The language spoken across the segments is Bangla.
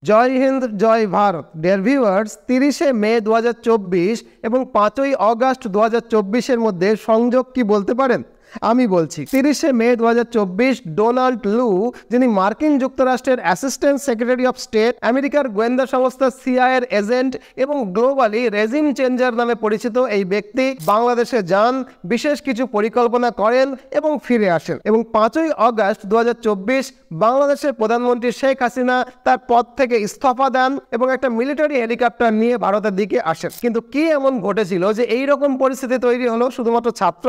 জয় হিন্দ, জয় ভারত। ডিয়ার ভিউয়ার্স, 30শে মে 2024 এবং 5ই অগাস্ট 2024-এর মধ্যে সংযোগ কি বলতে পারেন? আমি বলছি। 30শে মে 2024 ডোনাল্ড লু, যিনি মার্কিন যুক্তরাষ্ট্রের অ্যাসিস্ট্যান্ট সেক্রেটারি অফ স্টেট, আমেরিকার গোয়েন্দা সংস্থা সিআইএর এজেন্ট এবং গ্লোবালি রেজিম চেঞ্জার নামে পরিচিত এই ব্যক্তি বাংলাদেশে যান, বিশেষ কিছু পরিকল্পনা করেন এবং ফিরে আসেন। এবং 5ই অগাস্ট 2024 বাংলাদেশের প্রধানমন্ত্রী শেখ হাসিনা তার পদ থেকে ইস্তফা দেন এবং একটা মিলিটারি হেলিকপ্টার নিয়ে ভারতের দিকে আসেন। কিন্তু কি এমন ঘটেছিল যে এই রকম পরিস্থিতি তৈরি হলো? শুধুমাত্র ছাত্র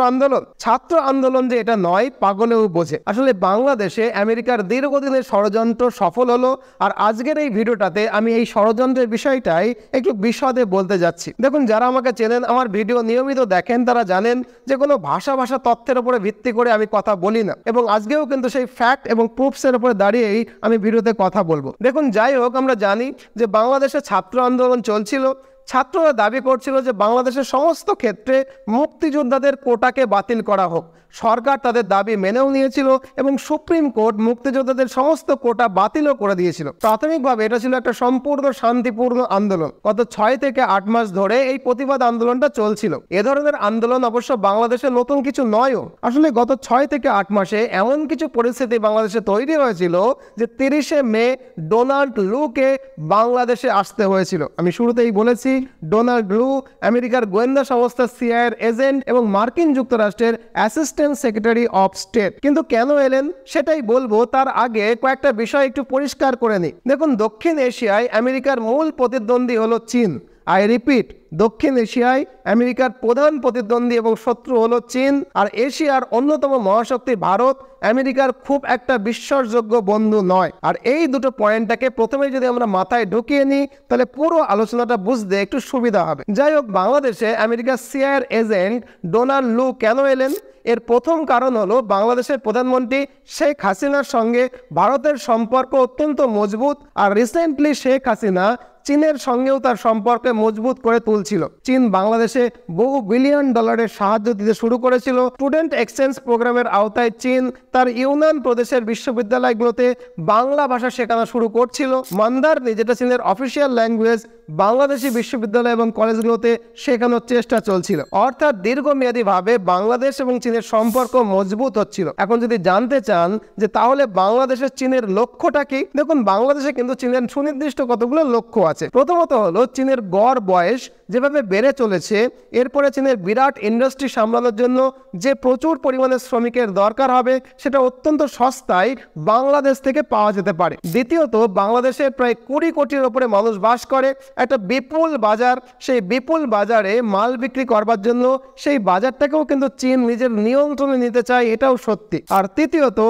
আন্দোলন যে এটা নয়, পাগলেও বোঝে। আসলে বাংলাদেশে আমেরিকার দীর্ঘদিনের ষড়যন্ত্র সফল হলো, আর আজকের এই ভিডিওটাতে আমি এই ষড়যন্ত্রের বিষয়টাই একটু বিশদে বলতে যাচ্ছি। দেখুন, যারা আমাকে চেনেন, আমার ভিডিও নিয়মিত দেখেন, তারা জানেন যে কোনো ভাষা তথ্যের উপরে ভিত্তি করে আমি কথা বলি না, এবং আজকেও কিন্তু সেই ফ্যাক্ট এবং প্রুফসের উপরে দাঁড়িয়েই আমি ভিডিওতে কথা বলবো। দেখুন, যাই হোক, আমরা জানি যে বাংলাদেশে ছাত্র আন্দোলন চলছিল। ছাত্ররা দাবি করছিল যে বাংলাদেশের সমস্ত ক্ষেত্রে মুক্তিযোদ্ধাদের কোটাকে বাতিল করা হোক। সরকার তাদের দাবি মেনেও নিয়েছিল এবং সুপ্রিম কোর্ট মুক্তিযোদ্ধাদের সমস্ত কোটা বাতিলও করে দিয়েছিল। প্রাথমিকভাবে এটা ছিল একটা সম্পূর্ণ শান্তিপূর্ণ আন্দোলন। গত 6 থেকে 8 মাস ধরে এই প্রতিবাদ আন্দোলনটা চলছিল। এ ধরনের আন্দোলন অবশ্য বাংলাদেশে নতুন কিছু নয়ও। আসলে গত 6 থেকে 8 মাসে এমন কিছু পরিস্থিতি বাংলাদেশে তৈরি হয়েছিল যে 30শে মে ডোনাল্ড লুকে বাংলাদেশে আসতে হয়েছিল। আমি শুরুতেই বলেছি, ডোনাল্ড লু আমেরিকার গোয়েন্দা সংস্থা সিআইএর এজেন্ট এবং মার্কিন যুক্তরাষ্ট্রের অ্যাসিস্ট্যান্ট সেক্রেটারি অফ স্টেট। কিন্তু কেন এলেন সেটাই বলবো, তার আগে কয়েকটা বিষয় একটু পরিষ্কার করে নিই। দেখুন, দক্ষিণ এশিয়ায় আমেরিকার মূল প্রতিদ্বন্দ্বী হলো চীন। আই রিপিট, দক্ষিণ এশিয়ায় আমেরিকার প্রধান প্রতিদ্বন্দ্বী এবং শত্রু হলো চীন, আর এশিয়ার অন্যতম মহাশক্তি ভারত আমেরিকার খুব একটা বিশ্বাসযোগ্য বন্ধু নয়। আর এই দুটো পয়েন্টটাকে প্রথমে যদি আমরা মাথায় ঢুকিয়ে নিই, তাহলে পুরো আলোচনাটা বুঝতে একটু সুবিধা হবে। যাই হোক, বাংলাদেশে আমেরিকার সিআইএর এজেন্ট ডোনাল্ড লু কেন এলেন? এর প্রথম কারণ হলো বাংলাদেশের প্রধানমন্ত্রী শেখ হাসিনার সঙ্গে ভারতের সম্পর্ক অত্যন্ত মজবুত, আর রিসেন্টলি শেখ হাসিনা চীনের সঙ্গেও তার সম্পর্ক মজবুত করে তুলছিল। চীন বাংলাদেশে বহু বিলিয়ন ডলারের সাহায্য দিতে শুরু করেছিল। স্টুডেন্ট এক্সচেঞ্জ প্রোগ্রামের আওতায় চীন তার ইউনান প্রদেশের বিশ্ববিদ্যালয়গুলোতে বাংলা ভাষা শেখানো শুরু করছিল। মান্দারনি, যেটা চীনের অফিসিয়াল ল্যাঙ্গুয়েজ, বাংলাদেশি বিশ্ববিদ্যালয় এবং কলেজগুলোতে শেখানোর চেষ্টা চলছিল। অর্থাৎ দীর্ঘমেয়াদীভাবে বাংলাদেশ এবং চীনের সম্পর্ক মজবুত হচ্ছিল। এখন যদি জানতে চান যে তাহলে বাংলাদেশের চীনের লক্ষ্যটা কি, দেখুন, বাংলাদেশে কিন্তু চীনের সুনির্দিষ্ট কতগুলো লক্ষ্য আছে। প্রথমত হলো চীনের গড় বয়স যেভাবে বেড়ে চলেছে, এরপরে চীনের বিরাট ইন্ডাস্ট্রি সামলানোর জন্য যে প্রচুর পরিমাণে শ্রমিকের দরকার হবে, সেটা অত্যন্ত সস্তায় বাংলাদেশ থেকে পাওয়া যেতে পারে। দ্বিতীয়ত, বাংলাদেশের প্রায় 20 কোটির ওপরে মানুষ বাস করে, একটা বিপুল বাজার। সেই বিপুল বাজারে মাল বিক্রি করবার জন্য সেই বাজারটাকেও কিন্তু চীন নিজের নিয়ন্ত্রণে নিতে চায়, এটাও সত্যি। আর তৃতীয়ত,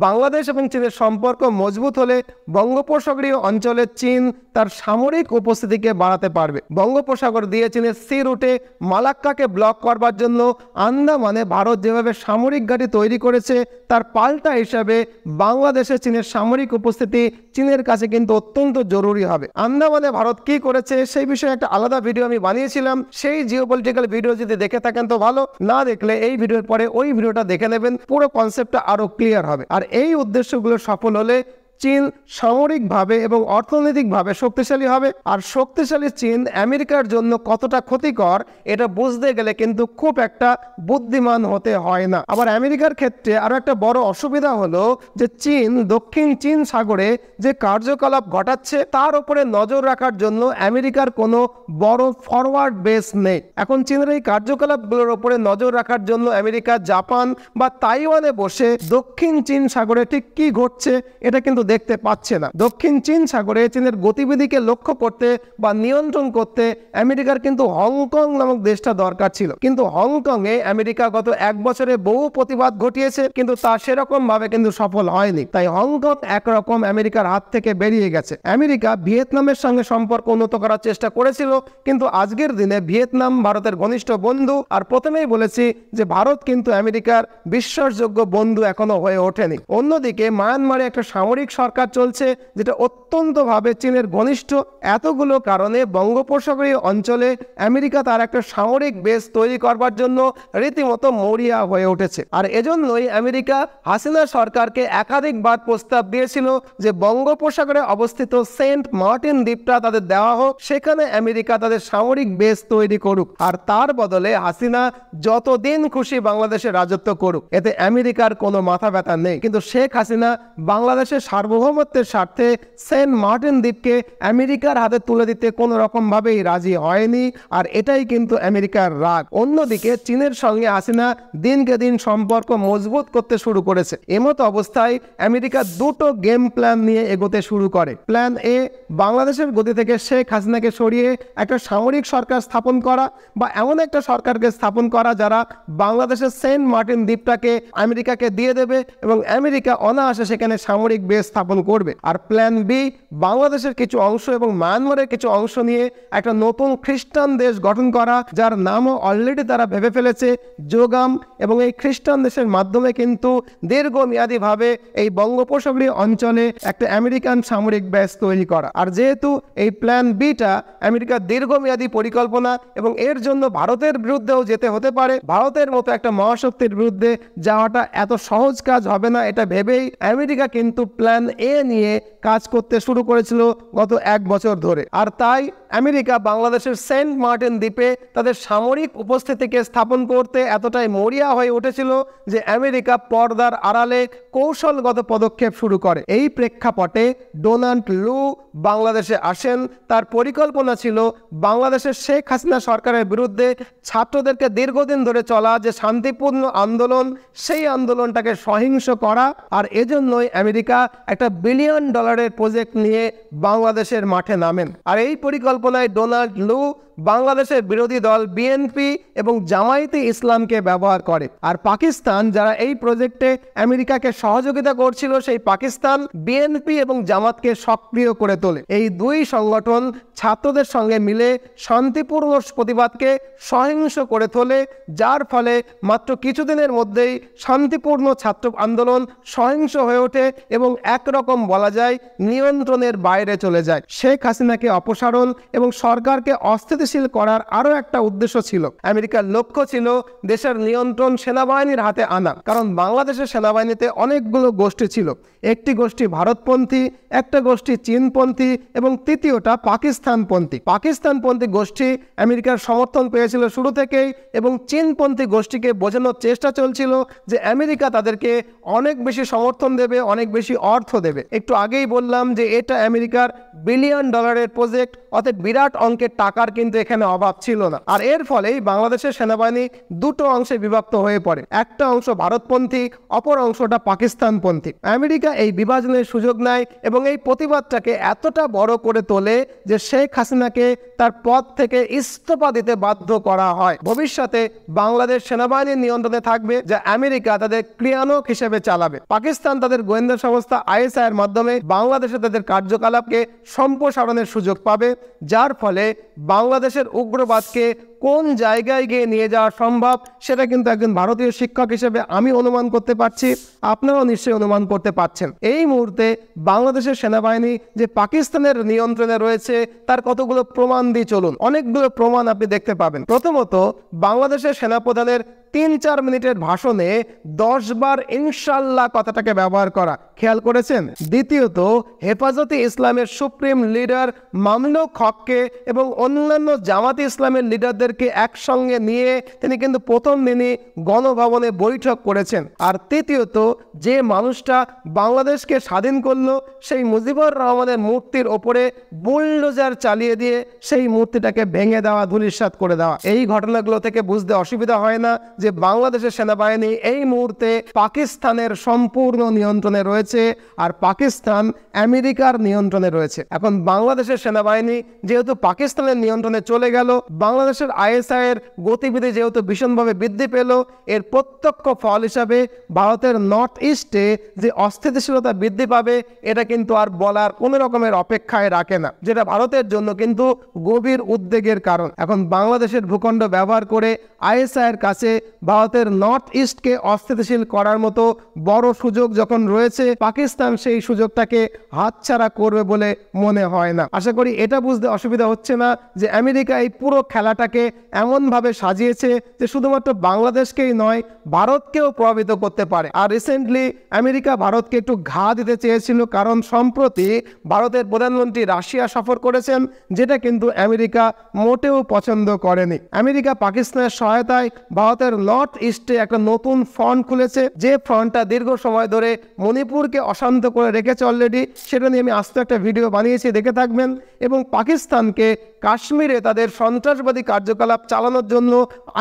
বাংলাদেশ এবং চীনের সম্পর্ক মজবুত হলে বঙ্গোপসাগরীয় অঞ্চলে চীন তার সামরিক উপস্থিতিকে বাড়াতে পারবে। বঙ্গোপসাগর দিয়ে চীনের সি রুটে মালাক্কাকে ব্লক করবার জন্য আন্দামানে ভারত যেভাবে সামরিক ঘাঁটি তৈরি করেছে, তার পাল্টা হিসাবে বাংলাদেশে চীনের সামরিক উপস্থিতি চীনের কাছে কিন্তু অত্যন্ত জরুরি হবে। আন্দামানে ভারত কি করেছে সেই বিষয়ে একটা আলাদা ভিডিও আমি বানিয়েছিলাম। সেই জিওপলিটিক্যাল ভিডিও যদি দেখে থাকেন তো ভালো, না দেখলে এই ভিডিওর পরে ওই ভিডিওটা দেখে নেবেন, পুরো কনসেপ্টটা আরো ক্লিয়ার হবে। আর এই উদ্দেশ্যগুলো সফল হলে চীন সামরিকভাবে এবং অর্থনৈতিকভাবে শক্তিশালী হবে। আর শক্তিশালী চীন আমেরিকার জন্য কতটা ক্ষতিকর এটা বুঝতে গেলে কিন্তু খুব একটা বুদ্ধিমান হতে হয় না। আবার আমেরিকার ক্ষেত্রে আরো একটা বড় অসুবিধা হলো যে চীন দক্ষিণ চীন সাগরে যে কার্যকলাপ ঘটাচ্ছে তার উপরে নজর রাখার জন্য আমেরিকার কোনো বড় ফরওয়ার্ড বেস নেই। এখন চীনের এই কার্যকলাপগুলোর উপরে নজর রাখার জন্য আমেরিকা জাপান বা তাইওয়ানে বসে দক্ষিণ চীন সাগরে ঠিক কি ঘটছে এটা কিন্তু দেখতে পাচ্ছে না। দক্ষিণ চীন সাগরে চীনের গতিবিধিকে লক্ষ্য করতে বা নিয়ন্ত্রণ করতে আমেরিকার কিন্তু হংকং নামক দেশটা দরকার ছিল। কিন্তু হংকং এ আমেরিকা গত 1 বছরে বহু প্রতিবাদ ঘটিয়েছে, কিন্তু তা সেরকম ভাবে কিন্তু সফল হয়নি। তাই হংকং একরকম আমেরিকার হাত থেকে বেরিয়ে গেছে। আমেরিকা ভিয়েতনামের সঙ্গে সম্পর্ক উন্নত করার চেষ্টা করেছিল, কিন্তু আজকের দিনে ভিয়েতনাম ভারতের ঘনিষ্ঠ বন্ধু। আর প্রথমেই বলেছি যে ভারত কিন্তু আমেরিকার বিশ্বাসযোগ্য বন্ধু এখনো হয়ে ওঠেনি। অন্যদিকে মায়ানমারে একটা সামরিক সরকার চলছে, যেটা অত্যন্তভাবে চীনের ঘনিষ্ঠ। এতগুলো কারণে বঙ্গোপসাগরীয় অঞ্চলে আমেরিকা তার একটা সামরিক বেস তৈরি করবার জন্য রীতিমতো মরিয়া হয়ে উঠেছে। আর এজন্যই আমেরিকা হাসিনা সরকারকে একাধিকবার প্রস্তাব দিয়েছিল যে বঙ্গোপসাগরে অবস্থিত সেন্ট মার্টিন দ্বীপটা তাদের দেওয়া হোক, সেখানে আমেরিকা তাদের সামরিক বেস তৈরি করুক, আর তার বদলে হাসিনা যতদিন খুশি বাংলাদেশে রাজত্ব করুক, এতে আমেরিকার কোনো মাথা ব্যথা নেই। কিন্তু শেখ হাসিনা বাংলাদেশের সার্বভৌমত্বের স্বার্থে সেন্ট মার্টিন দ্বীপকে আমেরিকার হাতে তুলে দিতে কোনো রকম ভাবেই রাজি হয়নি, আর এটাই কিন্তু আমেরিকার রাগ। অন্যদিকে চীনের সঙ্গে হাসিনা দিনকে দিন সম্পর্ক মজবুত করতে শুরু করেছে। এমতো অবস্থায় আমেরিকা দুটো গেম প্ল্যান নিয়ে এগোতে শুরু করে। প্ল্যান এ, বাংলাদেশের গদি থেকে শেখ হাসিনাকে সরিয়ে একটা সামরিক সরকার স্থাপন করা, বা এমন একটা সরকারকে স্থাপন করা যারা বাংলাদেশের সেন্ট মার্টিন দ্বীপটাকে আমেরিকাকে দিয়ে দেবে এবং আমেরিকা অনায়াসে সেখানে সামরিক বেস স্থাপন করবে। আর প্ল্যান বি, বাংলাদেশের কিছু অংশ এবং মায়ানমারের কিছু অংশ নিয়ে একটা নতুন খ্রিস্টান দেশ গঠন করা, যার নামও অলরেডি তারা ভেবে ফেলেছে জোগাম, এবং এই খ্রিস্টান দেশের মাধ্যমে কিন্তু দীর্ঘমেয়াদীভাবে এই বঙ্গোপসাগরীয় অঞ্চলে একটা আমেরিকান সামরিক বেস তৈরি করা। আর যেহেতু এই প্ল্যান বিটা আমেরিকার দীর্ঘমেয়াদী পরিকল্পনা এবং এর জন্য ভারতের বিরুদ্ধেও যেতে হতে পারে, ভারতের মতো একটা মহাশক্তির বিরুদ্ধে যাওয়াটা এত সহজ কাজ হবে না, এটা ভেবেই আমেরিকা কিন্তু প্ল্যান এ নিয়ে কাজ করতে শুরু করেছিল গত 1 বছর ধরে। আর তাই আমেরিকা বাংলাদেশের সেন্ট মার্টিন দ্বীপে তাদের সামরিক উপস্থিতিকে স্থাপন করতে এতটাই মরিয়া হয়ে উঠেছিল যে আমেরিকা পর্দার আড়ালে কৌশলগত পদক্ষেপ শুরু করে। এই প্রেক্ষাপটে ডোনাল্ড লু বাংলাদেশে আসেন। তার পরিকল্পনা ছিল বাংলাদেশের শেখ হাসিনা সরকারের বিরুদ্ধে ছাত্রদেরকে দীর্ঘদিন ধরে চলা যে শান্তিপূর্ণ আন্দোলন, সেই আন্দোলনটাকে সহিংস করা। আর এজন্যই আমেরিকা একটা $1 বিলিয়ন প্রজেক্ট নিয়ে বাংলাদেশের মাঠে নামেন। আর এই পরিকল্পনায় ডোনাল্ড লু বাংলাদেশের বিরোধী দল বিএনপি এবং জামায়াতে ইসলামকে ব্যবহার করে। আর পাকিস্তান, যারা এই প্রজেক্টে আমেরিকাকে সহযোগিতা করছিল, সেই পাকিস্তান বিএনপি এবং জামাতকে সক্রিয় করে তোলে। এই দুই সংগঠন ছাত্রদের সঙ্গে মিলে শান্তিপূর্ণ প্রতিবাদকে সহিংস করে তোলে, যার ফলে মাত্র কিছুদিনের মধ্যেই শান্তিপূর্ণ ছাত্র আন্দোলন সহিংস হয়ে ওঠে এবং একরকম বলা যায় নিয়ন্ত্রণের বাইরে চলে যায়। শেখ হাসিনাকে অপসারণ এবং সরকারকে অস্থিতিশীল করার আরও একটা উদ্দেশ্য ছিল। আমেরিকার লক্ষ্য ছিল দেশের নিয়ন্ত্রণ সেনাবাহিনীর হাতে আনা, কারণ বাংলাদেশের সেনাবাহিনীতে অনেকগুলো গোষ্ঠী ছিল। একটি গোষ্ঠী ভারতপন্থী, একটা গোষ্ঠী চীনপন্থী এবং তৃতীয়টা পাকিস্তানপন্থী। পাকিস্তানপন্থী গোষ্ঠী আমেরিকার সমর্থন পেয়েছিল শুরু থেকেই, এবং চীনপন্থী গোষ্ঠীকে বোঝানোর চেষ্টা চলছিল যে আমেরিকা তাদেরকে অনেক বেশি সমর্থন দেবে, অনেক বেশি অর্থ দেবে। একটু আগেই বললাম যে এটা আমেরিকার $1 বিলিয়ন প্রজেক্ট, অর্থাৎ বিরাট অঙ্কের টাকার কিন্তু এখানে অভাব ছিল না। আর এর ফলেই বাংলাদেশের সেনাবাহিনী দুটো অংশে বিভক্ত হয়ে পড়ে, একটা অংশ ভারতপন্থী, অপর অংশটা পাকিস্তানপন্থী। আমেরিকা এই বিভাজনের সুযোগ নেয় এবং এই প্রতিবাদটাকে এতটা বড় করে তোলে যে শেখ হাসিনাকে তার পদ থেকে ইস্তফা দিতে বাধ্য করা হয়। ভবিষ্যতে বাংলাদেশ সেনাবাহিনীর নিয়ন্ত্রণে থাকবে, যা আমেরিকা তাদের ক্রিয়ানক হিসেবে চালাবে। পাকিস্তান তাদের গোয়েন্দা সংস্থা ISI এর মাধ্যমে বাংলাদেশে তাদের কার্যকলাপকে সম্প্রসারণের সুযোগ পাবে, যার ফলে বাংলাদেশের উগ্রবাদকে কোন জায়গায় গিয়ে নিয়ে যাওয়া সম্ভব সেটা কিন্তু একজন ভারতীয় শিক্ষক হিসেবে আমি অনুমান করতে পারছি, আপনারাও নিশ্চয়ই অনুমান করতে পারছেন। এই মুহূর্তে বাংলাদেশের সেনাবাহিনী যে পাকিস্তানের নিয়ন্ত্রণে রয়েছে তার কতগুলো প্রমাণ দিয়ে চলুন। অনেকগুলো প্রমাণ আপনি দেখতে পাবেন। প্রথমত, বাংলাদেশের সেনাপ্রধানের 3-4 মিনিটের ভাষণে 10 বার ইনশাল্লাহ কথাটাকে ব্যবহার করা, খেয়াল করেছেন? দ্বিতীয়ত, হেফাজতে ইসলামের সুপ্রিম লিডার মামলুক হককে এবং অন্যান্য জামাতে ইসলামের লিডারদেরকে একসঙ্গে নিয়ে তিনি কিন্তু প্রথম দিনই গণভবনে বৈঠক করেছেন। আর তৃতীয়ত, যে মানুষটা বাংলাদেশকে স্বাধীন করলো সেই মুজিবুর রহমানের মূর্তির ওপরে বুলডোজার চালিয়ে দিয়ে সেই মূর্তিটাকে ভেঙে দেওয়া, ধূলিসাৎ করে দেওয়া। এই ঘটনাগুলো থেকে বুঝতে অসুবিধা হয় না যে বাংলাদেশের সেনাবাহিনী এই মুহূর্তে পাকিস্তানের সম্পূর্ণ নিয়ন্ত্রণে রয়েছে, আর পাকিস্তান আমেরিকার নিয়ন্ত্রণে রয়েছে। এখন বাংলাদেশের সেনাবাহিনী যেহেতু পাকিস্তানের নিয়ন্ত্রণে চলে গেল, বাংলাদেশের ISI এর গতিবিধি যেহেতু ভীষণভাবে বৃদ্ধি পেল, এর প্রত্যক্ষ ফল হিসাবে ভারতের নর্থ ইস্টে যে অস্থিতিশীলতা বৃদ্ধি পাবে এটা কিন্তু আর বলার কোনো রকমের অপেক্ষায় রাখে না, যেটা ভারতের জন্য কিন্তু গভীর উদ্বেগের কারণ। এখন বাংলাদেশের ভূখণ্ড ব্যবহার করে ISI এর কাছে ভারতের নর্থ ইস্টকে অস্থিতিশীল করার মতো বড় সুযোগ যখন রয়েছে, পাকিস্তান সেই সুযোগটাকে হাতছাড়া করবে বলে মনে হয় না। আশা করি এটা বুঝতে অসুবিধা হচ্ছে না যে আমেরিকা এই পুরো খেলাটাকে এমনভাবে সাজিয়েছে যে শুধুমাত্র বাংলাদেশকেই নয়, ভারতকেও প্রভাবিত করতে পারে। আর রিসেন্টলি আমেরিকা ভারতকে একটু ঘা দিতে চেয়েছিল, কারণ সম্প্রতি ভারতের প্রধানমন্ত্রী রাশিয়া সফর করেছেন, যেটা কিন্তু আমেরিকা মোটেও পছন্দ করেনি। আমেরিকা পাকিস্তানের সহায়তায় ভারতের নর্থ ইস্টে একটা নতুন ফ্রন্ট খুলেছে, যে ফ্রন্টটা দীর্ঘ সময় ধরে মণিপুরকে অশান্ত করে রেখেছে অলরেডি। সেটা নিয়ে আমি আস্তে একটা ভিডিও বানিয়েছি, দেখে থাকবেন। এবং পাকিস্তানকে কাশ্মীরে তাদের সন্ত্রাসবাদী কার্যকলাপ চালানোর জন্য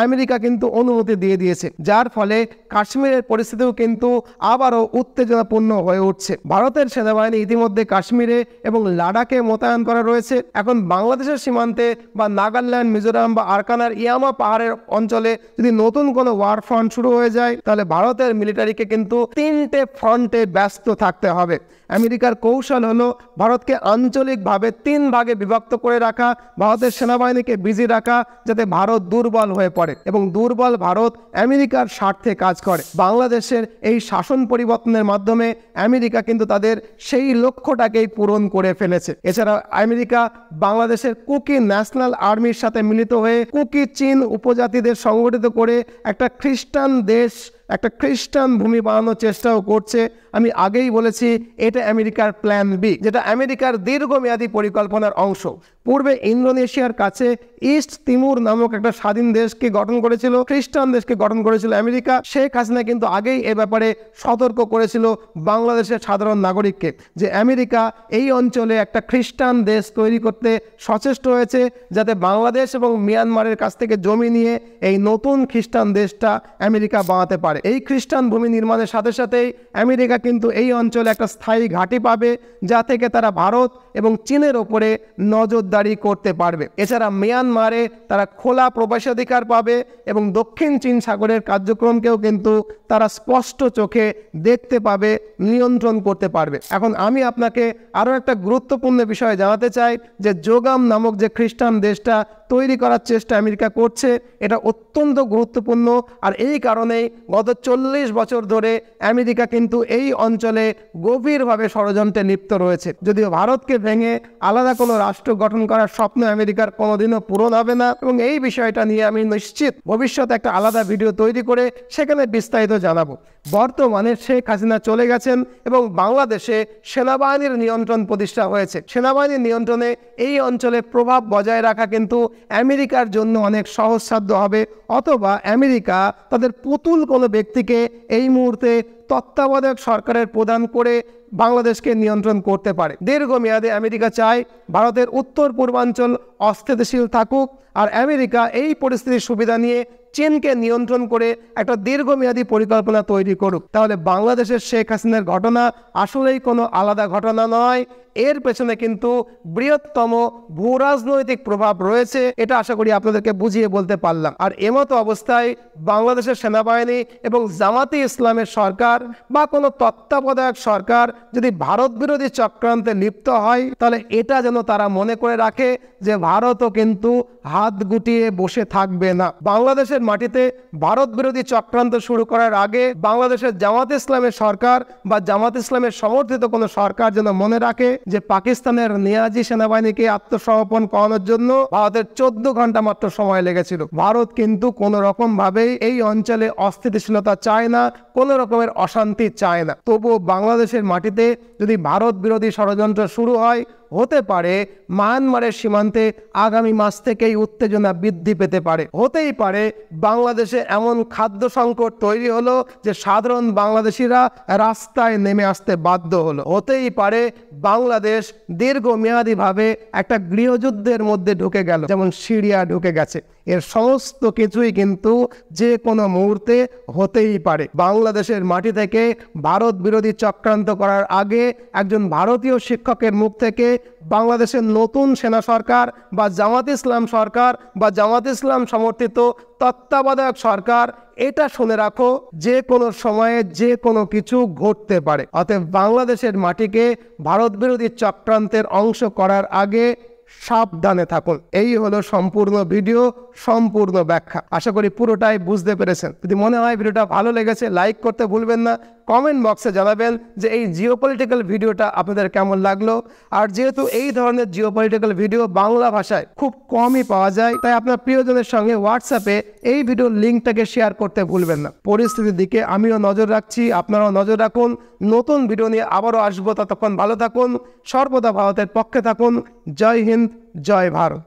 আমেরিকা কিন্তু অনুমতি দিয়ে দিয়েছে, যার ফলে কাশ্মীরের পরিস্থিতিও কিন্তু আবারও উত্তেজনাপূর্ণ হয়ে উঠছে। ভারতের সেনাবাহিনী ইতিমধ্যে কাশ্মীরে এবং লাদাখে মোতায়েন করা রয়েছে। এখন বাংলাদেশের সীমান্তে বা নাগাল্যান্ড, মিজোরাম বা আরকানার ইয়ামা পাহাড়ের অঞ্চলে যদি নতুন কোনো ওয়ার ফ্রন্ট শুরু হয়ে যায়, তাহলে ভারতের মিলিটারিকে কিন্তু 3টে ফ্রন্টে ব্যস্ত থাকতে হবে। আমেরিকার কৌশল হলো ভারতকে আঞ্চলিকভাবে 3 ভাগে বিভক্ত করে রাখা, ভারতের সেনাবাহিনীকে বিজি রাখা, যাতে ভারত দুর্বল হয়ে পড়ে এবং দুর্বল ভারত আমেরিকার স্বার্থে কাজ করে। বাংলাদেশের এই শাসন পরিবর্তনের মাধ্যমে আমেরিকা কিন্তু তাদের সেই লক্ষ্যটাকেই পূরণ করে ফেলেছে। এছাড়া আমেরিকা বাংলাদেশের কুকি ন্যাশনাল আর্মির সাথে মিলিত হয়ে কুকি চীন উপজাতিদের সংগঠিত করে একটা খ্রিস্টান দেশ, একটা খ্রিস্টান ভূমি বানানোর চেষ্টাও করছে। আমি আগেই বলেছি এটা আমেরিকার প্ল্যান বি, যেটা আমেরিকার দীর্ঘমেয়াদী পরিকল্পনার অংশ। পূর্বে ইন্দোনেশিয়ার কাছে ইস্ট তিমুর নামক একটা স্বাধীন দেশকে গঠন করেছিল, খ্রিস্টান দেশকে গঠন করেছিল আমেরিকা। শেখ হাসিনা কিন্তু আগেই এ ব্যাপারে সতর্ক করেছিল বাংলাদেশের সাধারণ নাগরিককে, যে আমেরিকা এই অঞ্চলে একটা খ্রিস্টান দেশ তৈরি করতে সচেষ্ট হয়েছে, যাতে বাংলাদেশ এবং মিয়ানমারের কাছ থেকে জমি নিয়ে এই নতুন খ্রিস্টান দেশটা আমেরিকা বানাতে পারে। এই খ্রিস্টান ভূমি নির্মাণের সাথে সাথেই আমেরিকা কিন্তু এই অঞ্চলে একটা স্থায়ী ঘাঁটি পাবে, যা থেকে তারা ভারত এবং চীনের ওপরে নজরদারি করতে পারবে। এছাড়া মিয়ানমারে তারা খোলা প্রবেশাধিকার পাবে এবং দক্ষিণ চীন সাগরের কার্যক্রমকেও কিন্তু তারা স্পষ্ট চোখে দেখতে পাবে, নিয়ন্ত্রণ করতে পারবে। এখন আমি আপনাকে আরও একটা গুরুত্বপূর্ণ বিষয় জানাতে চাই, যে জোগাম নামক যে খ্রিস্টান দেশটা তৈরি করার চেষ্টা আমেরিকা করছে, এটা অত্যন্ত গুরুত্বপূর্ণ। আর এই কারণেই গত 40 বছর ধরে আমেরিকা কিন্তু এই অঞ্চলে গভীরভাবে ষড়যন্ত্রে লিপ্ত রয়েছে। যদিও ভারতকে ভেঙে আলাদা কোনো রাষ্ট্র গঠন করার স্বপ্ন আমেরিকার কোনোদিনও পূরণ হবে না, এবং এই বিষয়টা নিয়ে আমি নিশ্চিত ভবিষ্যতে একটা আলাদা ভিডিও তৈরি করে সেখানে বিস্তারিত জানাবো। বর্তমানে শেখ হাসিনা চলে গেছেন এবং বাংলাদেশে সেনাবাহিনীর নিয়ন্ত্রণ প্রতিষ্ঠা হয়েছে। সেনাবাহিনীর নিয়ন্ত্রণে এই অঞ্চলে প্রভাব বজায় রাখা কিন্তু আমেরিকার জন্য অনেক সহজসাধ্য হবে, অথবা আমেরিকা তাদের পুতুল কোনো ব্যক্তিকে এই মুহূর্তে তত্ত্বাবধায়ক সরকারের প্রদান করে বাংলাদেশকে নিয়ন্ত্রণ করতে পারে। দীর্ঘমেয়াদে আমেরিকা চায় ভারতের উত্তর পূর্বাঞ্চল অস্থিতিশীল থাকুক, আর আমেরিকা এই পরিস্থিতির সুবিধা নিয়ে চীনকে নিয়ন্ত্রণ করে একটা দীর্ঘমেয়াদী পরিকল্পনা তৈরি করুক। তাহলে বাংলাদেশের শেখ হাসিনার ঘটনা আসলেই কোনো আলাদা ঘটনা নয়, এর পেছনে কিন্তু বৃহত্তম ভূরাজনৈতিক প্রভাব রয়েছে। এটা আশা করি আপনাদেরকে বুঝিয়ে বলতে পারলাম। আর এমতো অবস্থায় বাংলাদেশের সেনাবাহিনী এবং জামাতে ইসলামের সরকার বা কোনো তত্ত্বাবধায়ক সরকার যদি ভারত বিরোধী চক্রান্তে লিপ্ত হয়, তাহলে এটা যেন তারা মনে করে রাখে যে ভারতও কিন্তু হাত গুটিয়ে বসে থাকবে না। বাংলাদেশের মাটিতে ভারত বিরোধী চক্রান্ত শুরু করার আগে বাংলাদেশের জামাত ইসলামের সরকার বা জামাত ইসলামের সমর্থিত কোনো সরকার যেন মনে রাখে যে পাকিস্তানের নিয়াজি সেনাবাহিনীকে আত্মসমর্পণ করানোর জন্য ভারতের 14 ঘন্টা মাত্র সময় লেগেছিল। ভারত কিন্তু কোনো রকম ভাবেই এই অঞ্চলে অস্থিতিশীলতা চায় না, কোনো রকমের অশান্তি চায় না। তবুও বাংলাদেশের মাটিতে যদি ভারত বিরোধী ষড়যন্ত্র শুরু হয়, হতে পারে মায়ানমারের সীমান্তে আগামী মাস থেকেই উত্তেজনা বৃদ্ধি পেতে পারে। হতেই পারে বাংলাদেশে এমন খাদ্য সংকট তৈরি হলো যে সাধারণ বাংলাদেশিরা রাস্তায় নেমে আসতে বাধ্য হলো। হতেই পারে বাংলাদেশ দীর্ঘমেয়াদীভাবে একটা গৃহযুদ্ধের মধ্যে ঢুকে গেল, যেমন সিরিয়া ঢুকে গেছে। এর সমস্ত কিছুই কিন্তু যে কোনো মুহূর্তে হতেই পারে। বাংলাদেশের মাটি থেকে ভারত বিরোধী চক্রান্ত করার আগে একজন ভারতীয় শিক্ষকের মুখ থেকে বাংলাদেশের নতুন সেনা সরকার বা জামাত ইসলাম সরকার বা জামাত ইসলাম সমর্থিত তত্ত্বাবধায়ক সরকার এটা শুনে রাখো, যে কোনো সময়ে যে কোনো কিছু ঘটতে পারে। অতএব বাংলাদেশের মাটিকে ভারত বিরোধী চক্রান্তের অংশ করার আগে সাবধানে থাকুন। এই হলো সম্পূর্ণ ভিডিও, সম্পূর্ণ ব্যাখ্যা। আশা করি পুরোটাই বুঝতে পেরেছেন। যদি মনে হয় ভিডিওটা ভালো লেগেছে, লাইক করতে ভুলবেন না। কমেন্ট বক্সে জানাবেন যে এই জিওপলিটিক্যাল ভিডিওটা আপনাদের কেমন লাগলো। আর যেহেতু এই ধরনের জিওপলিটিক্যাল ভিডিও বাংলা ভাষায় খুব কমই পাওয়া যায়, তাই আপনার প্রিয়জনের সঙ্গে হোয়াটসঅ্যাপে এই ভিডিওর লিঙ্কটাকে শেয়ার করতে ভুলবেন না। পরিস্থিতির দিকে আমিও নজর রাখছি, আপনারাও নজর রাখুন। নতুন ভিডিও নিয়ে আবারও আসবো, ততক্ষণ ভালো থাকুন, সর্বদা ভারতের পক্ষে থাকুন। জয় হিন্দ, জয় ভারত।